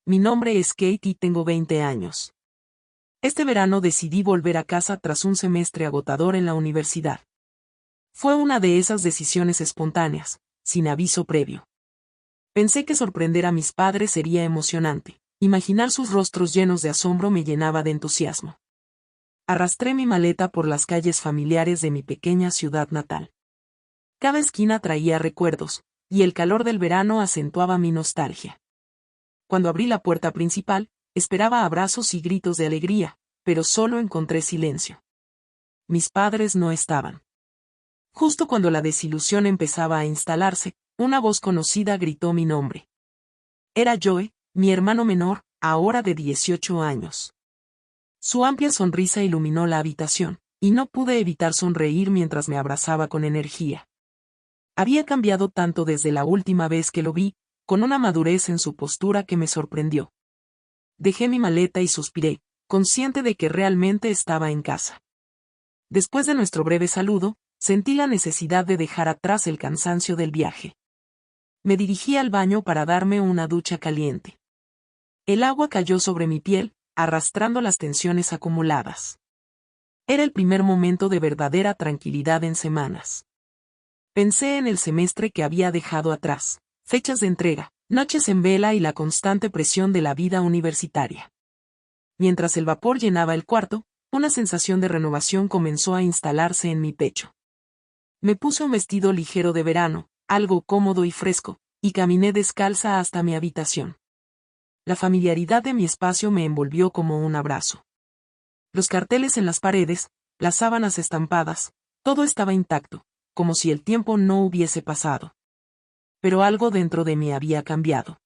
mi nombre es Kate y tengo 20 años. Este verano decidí volver a casa tras un semestre agotador en la universidad. Fue una de esas decisiones espontáneas, sin aviso previo. Pensé que sorprender a mis padres sería emocionante. Imaginar sus rostros llenos de asombro me llenaba de entusiasmo. Arrastré mi maleta por las calles familiares de mi pequeña ciudad natal. Cada esquina traía recuerdos, y el calor del verano acentuaba mi nostalgia. Cuando abrí la puerta principal, esperaba abrazos y gritos de alegría, pero solo encontré silencio. Mis padres no estaban. Justo cuando la desilusión empezaba a instalarse, una voz conocida gritó mi nombre. Era Joe, mi hermano menor, ahora de 18 años. Su amplia sonrisa iluminó la habitación, y no pude evitar sonreír mientras me abrazaba con energía. Había cambiado tanto desde la última vez que lo vi, con una madurez en su postura que me sorprendió. Dejé mi maleta y suspiré, consciente de que realmente estaba en casa. Después de nuestro breve saludo, sentí la necesidad de dejar atrás el cansancio del viaje. Me dirigí al baño para darme una ducha caliente. El agua cayó sobre mi piel, arrastrando las tensiones acumuladas. Era el primer momento de verdadera tranquilidad en semanas. Pensé en el semestre que había dejado atrás, fechas de entrega, noches en vela y la constante presión de la vida universitaria. Mientras el vapor llenaba el cuarto, una sensación de renovación comenzó a instalarse en mi pecho. Me puse un vestido ligero de verano, algo cómodo y fresco, y caminé descalza hasta mi habitación. La familiaridad de mi espacio me envolvió como un abrazo. Los carteles en las paredes, las sábanas estampadas, todo estaba intacto, como si el tiempo no hubiese pasado. Pero algo dentro de mí había cambiado.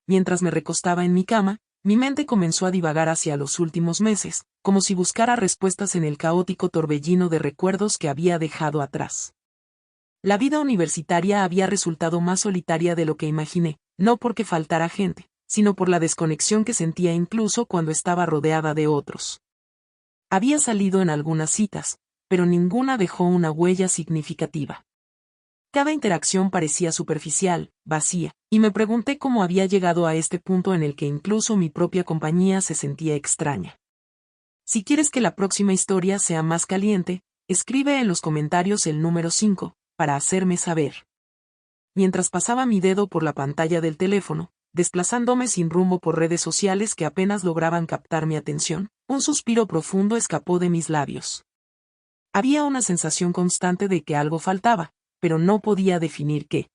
Mientras me recostaba en mi cama, mi mente comenzó a divagar hacia los últimos meses, como si buscara respuestas en el caótico torbellino de recuerdos que había dejado atrás. La vida universitaria había resultado más solitaria de lo que imaginé, no porque faltara gente, sino por la desconexión que sentía incluso cuando estaba rodeada de otros. Había salido en algunas citas, pero ninguna dejó una huella significativa. Cada interacción parecía superficial, vacía, y me pregunté cómo había llegado a este punto en el que incluso mi propia compañía se sentía extraña. Si quieres que la próxima historia sea más caliente, escribe en los comentarios el número 5, para hacerme saber. Mientras pasaba mi dedo por la pantalla del teléfono, desplazándome sin rumbo por redes sociales que apenas lograban captar mi atención, un suspiro profundo escapó de mis labios. Había una sensación constante de que algo faltaba, pero no podía definir qué.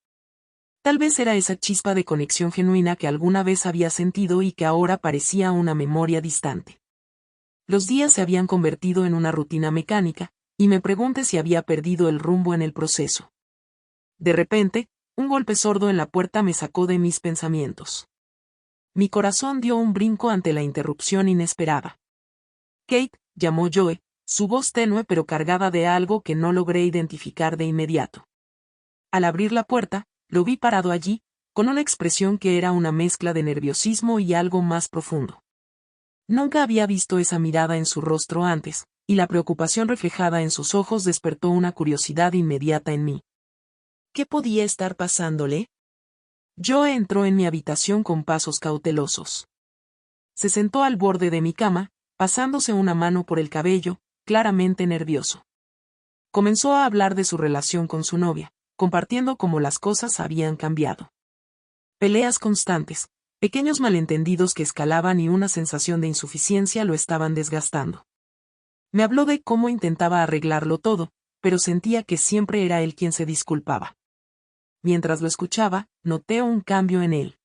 Tal vez era esa chispa de conexión genuina que alguna vez había sentido y que ahora parecía una memoria distante. Los días se habían convertido en una rutina mecánica, y me pregunté si había perdido el rumbo en el proceso. De repente, un golpe sordo en la puerta me sacó de mis pensamientos. Mi corazón dio un brinco ante la interrupción inesperada. Kate, llamó Joe, su voz tenue pero cargada de algo que no logré identificar de inmediato. Al abrir la puerta, lo vi parado allí, con una expresión que era una mezcla de nerviosismo y algo más profundo. Nunca había visto esa mirada en su rostro antes, y la preocupación reflejada en sus ojos despertó una curiosidad inmediata en mí. ¿Qué podía estar pasándole? Joe entró en mi habitación con pasos cautelosos. Se sentó al borde de mi cama, pasándose una mano por el cabello, claramente nervioso. Comenzó a hablar de su relación con su novia, compartiendo cómo las cosas habían cambiado. Peleas constantes, pequeños malentendidos que escalaban y una sensación de insuficiencia lo estaban desgastando. Me habló de cómo intentaba arreglarlo todo, pero sentía que siempre era él quien se disculpaba. Mientras lo escuchaba, noté un cambio en él.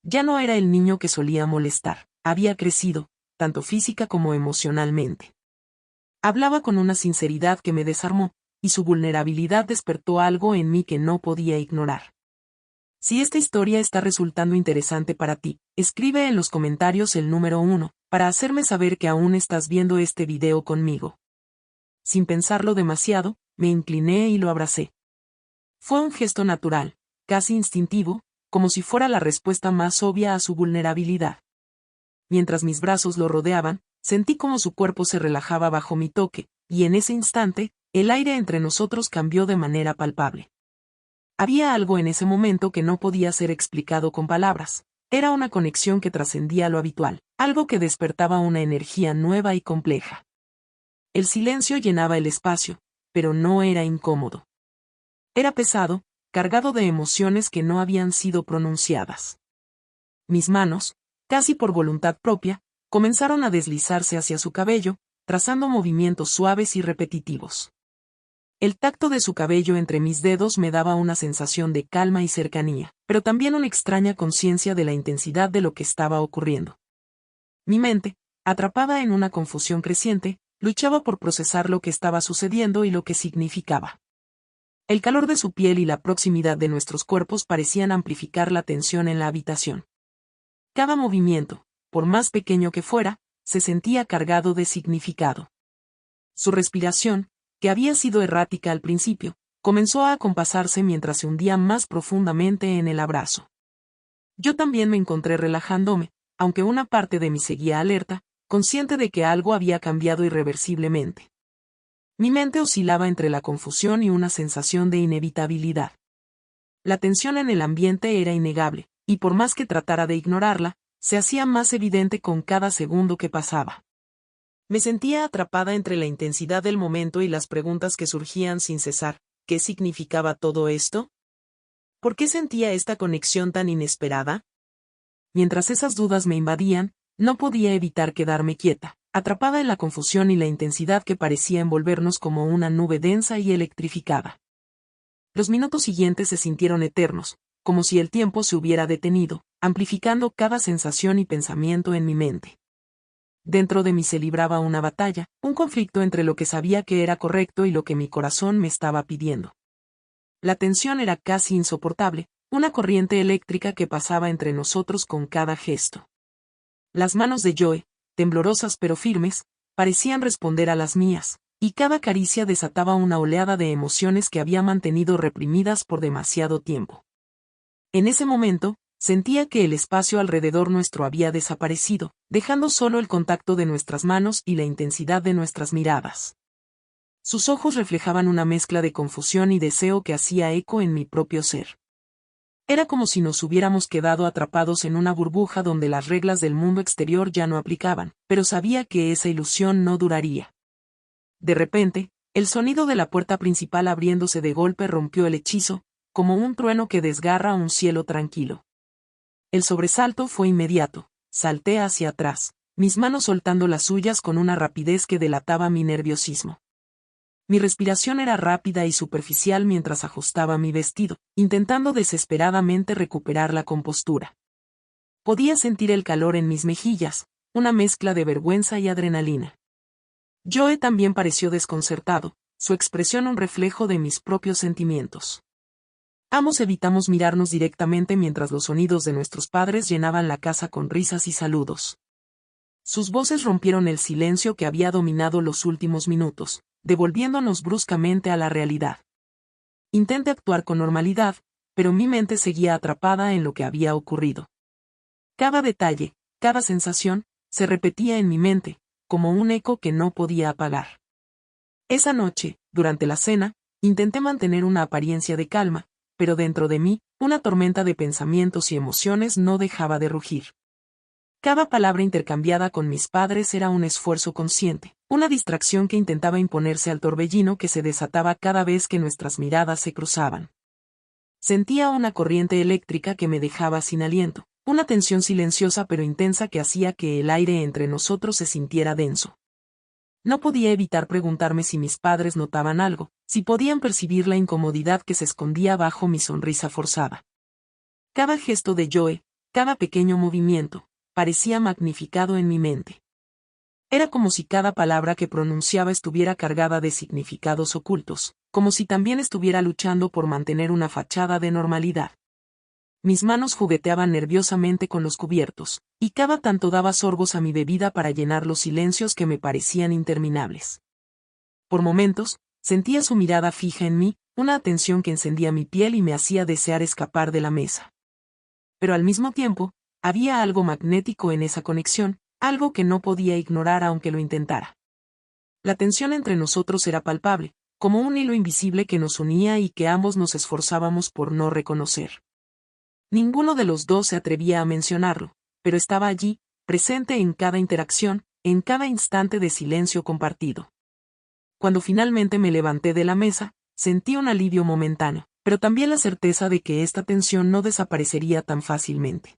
Ya no era el niño que solía molestar, había crecido, tanto física como emocionalmente. Hablaba con una sinceridad que me desarmó, y su vulnerabilidad despertó algo en mí que no podía ignorar. Si esta historia está resultando interesante para ti, escribe en los comentarios el número 1, para hacerme saber que aún estás viendo este video conmigo. Sin pensarlo demasiado, me incliné y lo abracé. Fue un gesto natural, casi instintivo, como si fuera la respuesta más obvia a su vulnerabilidad. Mientras mis brazos lo rodeaban, sentí como su cuerpo se relajaba bajo mi toque, y en ese instante, el aire entre nosotros cambió de manera palpable. Había algo en ese momento que no podía ser explicado con palabras, Era una conexión que trascendía lo habitual, algo que despertaba una energía nueva y compleja. El silencio llenaba el espacio, pero no era incómodo. Era pesado, cargado de emociones que no habían sido pronunciadas. Mis manos, casi por voluntad propia, comenzaron a deslizarse hacia su cabello, trazando movimientos suaves y repetitivos. El tacto de su cabello entre mis dedos me daba una sensación de calma y cercanía, pero también una extraña conciencia de la intensidad de lo que estaba ocurriendo. Mi mente, atrapada en una confusión creciente, luchaba por procesar lo que estaba sucediendo y lo que significaba. El calor de su piel y la proximidad de nuestros cuerpos parecían amplificar la tensión en la habitación. Cada movimiento, por más pequeño que fuera, se sentía cargado de significado. Su respiración, que había sido errática al principio, comenzó a acompasarse mientras se hundía más profundamente en el abrazo. Yo también me encontré relajándome, aunque una parte de mí seguía alerta, consciente de que algo había cambiado irreversiblemente. Mi mente oscilaba entre la confusión y una sensación de inevitabilidad. La tensión en el ambiente era innegable, y por más que tratara de ignorarla, se hacía más evidente con cada segundo que pasaba. Me sentía atrapada entre la intensidad del momento y las preguntas que surgían sin cesar. ¿Qué significaba todo esto? ¿Por qué sentía esta conexión tan inesperada? Mientras esas dudas me invadían, no podía evitar quedarme quieta, atrapada en la confusión y la intensidad que parecía envolvernos como una nube densa y electrificada. Los minutos siguientes se sintieron eternos, como si el tiempo se hubiera detenido, amplificando cada sensación y pensamiento en mi mente. Dentro de mí se libraba una batalla, un conflicto entre lo que sabía que era correcto y lo que mi corazón me estaba pidiendo. La tensión era casi insoportable, una corriente eléctrica que pasaba entre nosotros con cada gesto. Las manos de Joe, temblorosas pero firmes, parecían responder a las mías, y cada caricia desataba una oleada de emociones que había mantenido reprimidas por demasiado tiempo. En ese momento, sentía que el espacio alrededor nuestro había desaparecido, dejando solo el contacto de nuestras manos y la intensidad de nuestras miradas. Sus ojos reflejaban una mezcla de confusión y deseo que hacía eco en mi propio ser. Era como si nos hubiéramos quedado atrapados en una burbuja donde las reglas del mundo exterior ya no aplicaban, pero sabía que esa ilusión no duraría. De repente, el sonido de la puerta principal abriéndose de golpe rompió el hechizo, como un trueno que desgarra un cielo tranquilo. El sobresalto fue inmediato, salté hacia atrás, mis manos soltando las suyas con una rapidez que delataba mi nerviosismo. Mi respiración era rápida y superficial mientras ajustaba mi vestido, intentando desesperadamente recuperar la compostura. Podía sentir el calor en mis mejillas, una mezcla de vergüenza y adrenalina. Joe también pareció desconcertado, su expresión un reflejo de mis propios sentimientos. Ambos evitamos mirarnos directamente mientras los sonidos de nuestros padres llenaban la casa con risas y saludos. Sus voces rompieron el silencio que había dominado los últimos minutos, devolviéndonos bruscamente a la realidad. Intenté actuar con normalidad, pero mi mente seguía atrapada en lo que había ocurrido. Cada detalle, cada sensación, se repetía en mi mente, como un eco que no podía apagar. Esa noche, durante la cena, intenté mantener una apariencia de calma, pero dentro de mí, una tormenta de pensamientos y emociones no dejaba de rugir. Cada palabra intercambiada con mis padres era un esfuerzo consciente, una distracción que intentaba imponerse al torbellino que se desataba cada vez que nuestras miradas se cruzaban. Sentía una corriente eléctrica que me dejaba sin aliento, una tensión silenciosa pero intensa que hacía que el aire entre nosotros se sintiera denso. No podía evitar preguntarme si mis padres notaban algo, si podían percibir la incomodidad que se escondía bajo mi sonrisa forzada. Cada gesto de Joe, cada pequeño movimiento, parecía magnificado en mi mente. Era como si cada palabra que pronunciaba estuviera cargada de significados ocultos, como si también estuviera luchando por mantener una fachada de normalidad. Mis manos jugueteaban nerviosamente con los cubiertos, y cada tanto daba sorbos a mi bebida para llenar los silencios que me parecían interminables. Por momentos, sentía su mirada fija en mí, una atención que encendía mi piel y me hacía desear escapar de la mesa. Pero al mismo tiempo, había algo magnético en esa conexión, algo que no podía ignorar aunque lo intentara. La tensión entre nosotros era palpable, como un hilo invisible que nos unía y que ambos nos esforzábamos por no reconocer. Ninguno de los dos se atrevía a mencionarlo, pero estaba allí, presente en cada interacción, en cada instante de silencio compartido. Cuando finalmente me levanté de la mesa, sentí un alivio momentáneo, pero también la certeza de que esta tensión no desaparecería tan fácilmente.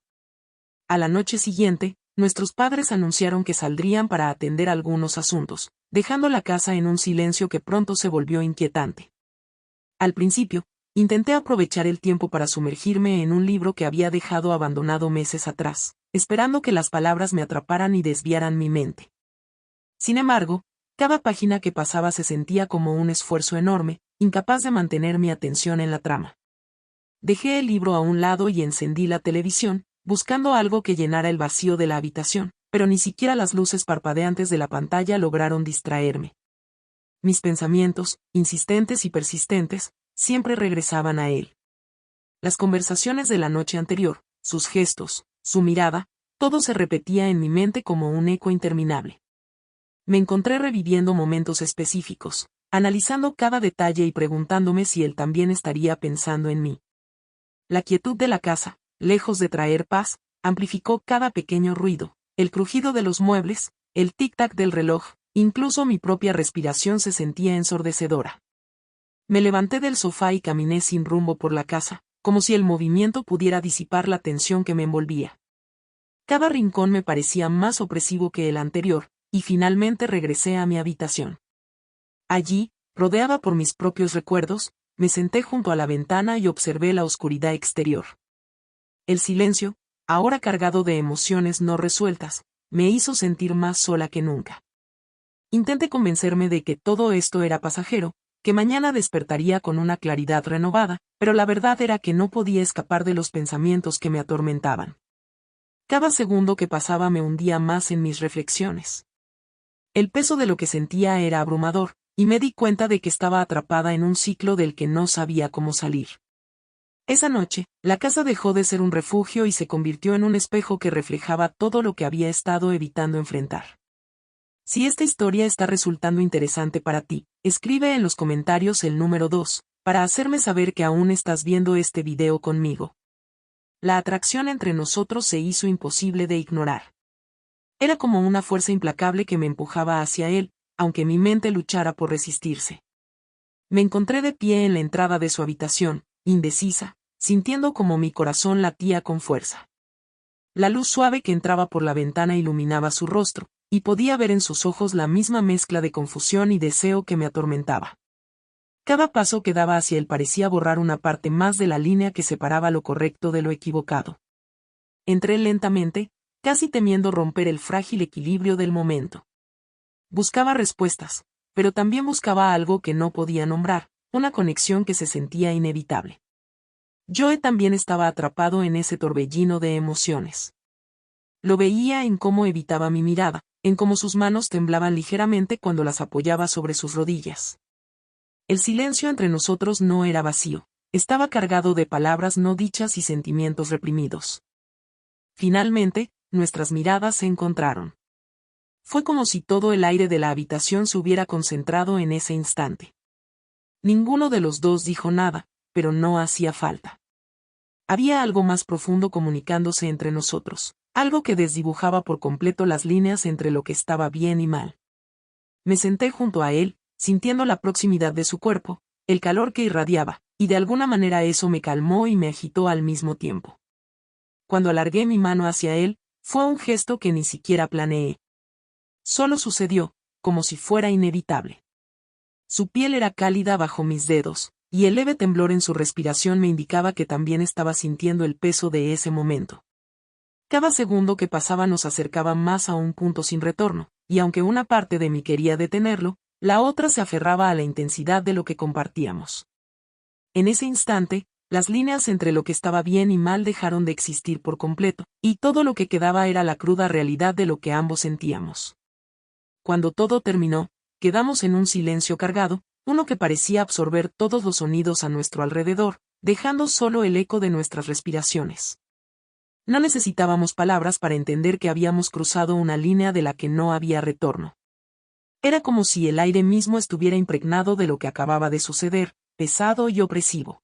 A la noche siguiente, nuestros padres anunciaron que saldrían para atender algunos asuntos, dejando la casa en un silencio que pronto se volvió inquietante. Al principio, intenté aprovechar el tiempo para sumergirme en un libro que había dejado abandonado meses atrás, esperando que las palabras me atraparan y desviaran mi mente. Sin embargo, cada página que pasaba se sentía como un esfuerzo enorme, incapaz de mantener mi atención en la trama. Dejé el libro a un lado y encendí la televisión, buscando algo que llenara el vacío de la habitación, pero ni siquiera las luces parpadeantes de la pantalla lograron distraerme. Mis pensamientos, insistentes y persistentes, siempre regresaban a él. Las conversaciones de la noche anterior, sus gestos, su mirada, todo se repetía en mi mente como un eco interminable. Me encontré reviviendo momentos específicos, analizando cada detalle y preguntándome si él también estaría pensando en mí. La quietud de la casa, lejos de traer paz, amplificó cada pequeño ruido, el crujido de los muebles, el tic-tac del reloj, incluso mi propia respiración se sentía ensordecedora. Me levanté del sofá y caminé sin rumbo por la casa, como si el movimiento pudiera disipar la tensión que me envolvía. Cada rincón me parecía más opresivo que el anterior, y finalmente regresé a mi habitación. Allí, rodeada por mis propios recuerdos, me senté junto a la ventana y observé la oscuridad exterior. El silencio, ahora cargado de emociones no resueltas, me hizo sentir más sola que nunca. Intenté convencerme de que todo esto era pasajero, que mañana despertaría con una claridad renovada, pero la verdad era que no podía escapar de los pensamientos que me atormentaban. Cada segundo que pasaba me hundía más en mis reflexiones. El peso de lo que sentía era abrumador, y me di cuenta de que estaba atrapada en un ciclo del que no sabía cómo salir. Esa noche, la casa dejó de ser un refugio y se convirtió en un espejo que reflejaba todo lo que había estado evitando enfrentar. Si esta historia está resultando interesante para ti, escribe en los comentarios el número 2, para hacerme saber que aún estás viendo este video conmigo. La atracción entre nosotros se hizo imposible de ignorar. Era como una fuerza implacable que me empujaba hacia él, aunque mi mente luchara por resistirse. Me encontré de pie en la entrada de su habitación, indecisa, sintiendo como mi corazón latía con fuerza. La luz suave que entraba por la ventana iluminaba su rostro, y podía ver en sus ojos la misma mezcla de confusión y deseo que me atormentaba. Cada paso que daba hacia él parecía borrar una parte más de la línea que separaba lo correcto de lo equivocado. Entré lentamente, casi temiendo romper el frágil equilibrio del momento. Buscaba respuestas, pero también buscaba algo que no podía nombrar, una conexión que se sentía inevitable. Joe también estaba atrapado en ese torbellino de emociones. Lo veía en cómo evitaba mi mirada, en cómo sus manos temblaban ligeramente cuando las apoyaba sobre sus rodillas. El silencio entre nosotros no era vacío, estaba cargado de palabras no dichas y sentimientos reprimidos. Finalmente, nuestras miradas se encontraron. Fue como si todo el aire de la habitación se hubiera concentrado en ese instante. Ninguno de los dos dijo nada, pero no hacía falta. Había algo más profundo comunicándose entre nosotros, algo que desdibujaba por completo las líneas entre lo que estaba bien y mal. Me senté junto a él, sintiendo la proximidad de su cuerpo, el calor que irradiaba, y de alguna manera eso me calmó y me agitó al mismo tiempo. Cuando alargué mi mano hacia él, fue un gesto que ni siquiera planeé. Solo sucedió, como si fuera inevitable. Su piel era cálida bajo mis dedos, y el leve temblor en su respiración me indicaba que también estaba sintiendo el peso de ese momento. Cada segundo que pasaba nos acercaba más a un punto sin retorno, y aunque una parte de mí quería detenerlo, la otra se aferraba a la intensidad de lo que compartíamos. En ese instante, las líneas entre lo que estaba bien y mal dejaron de existir por completo, y todo lo que quedaba era la cruda realidad de lo que ambos sentíamos. Cuando todo terminó, quedamos en un silencio cargado, uno que parecía absorber todos los sonidos a nuestro alrededor, dejando solo el eco de nuestras respiraciones. No necesitábamos palabras para entender que habíamos cruzado una línea de la que no había retorno. Era como si el aire mismo estuviera impregnado de lo que acababa de suceder, pesado y opresivo.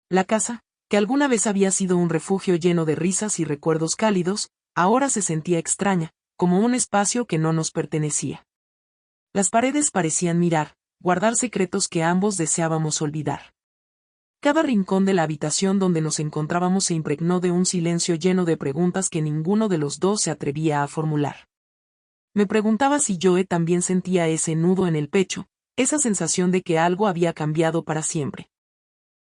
La casa, que alguna vez había sido un refugio lleno de risas y recuerdos cálidos, ahora se sentía extraña, como un espacio que no nos pertenecía. Las paredes parecían mirar, guardar secretos que ambos deseábamos olvidar. Cada rincón de la habitación donde nos encontrábamos se impregnó de un silencio lleno de preguntas que ninguno de los dos se atrevía a formular. Me preguntaba si Joe también sentía ese nudo en el pecho, esa sensación de que algo había cambiado para siempre.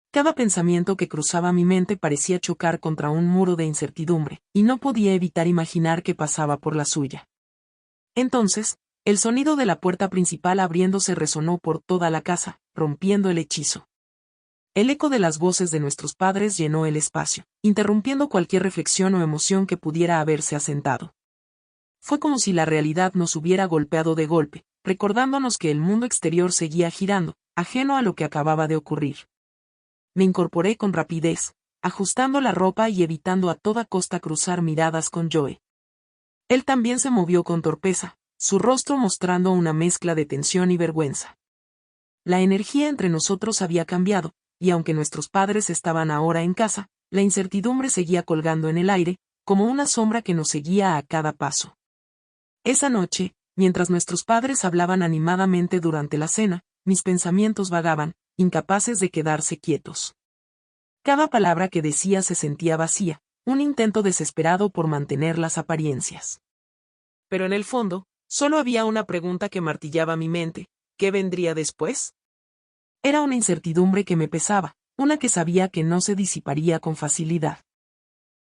Cada pensamiento que cruzaba mi mente parecía chocar contra un muro de incertidumbre, y no podía evitar imaginar que pasaba por la suya. Entonces, el sonido de la puerta principal abriéndose resonó por toda la casa, rompiendo el hechizo. El eco de las voces de nuestros padres llenó el espacio, interrumpiendo cualquier reflexión o emoción que pudiera haberse asentado. Fue como si la realidad nos hubiera golpeado de golpe, recordándonos que el mundo exterior seguía girando, ajeno a lo que acababa de ocurrir. Me incorporé con rapidez, ajustando la ropa y evitando a toda costa cruzar miradas con Joe. Él también se movió con torpeza, su rostro mostrando una mezcla de tensión y vergüenza. La energía entre nosotros había cambiado, y aunque nuestros padres estaban ahora en casa, la incertidumbre seguía colgando en el aire, como una sombra que nos seguía a cada paso. Esa noche, mientras nuestros padres hablaban animadamente durante la cena, mis pensamientos vagaban, incapaces de quedarse quietos. Cada palabra que decía se sentía vacía, un intento desesperado por mantener las apariencias. Pero en el fondo, solo había una pregunta que martillaba mi mente: ¿qué vendría después? Era una incertidumbre que me pesaba, una que sabía que no se disiparía con facilidad.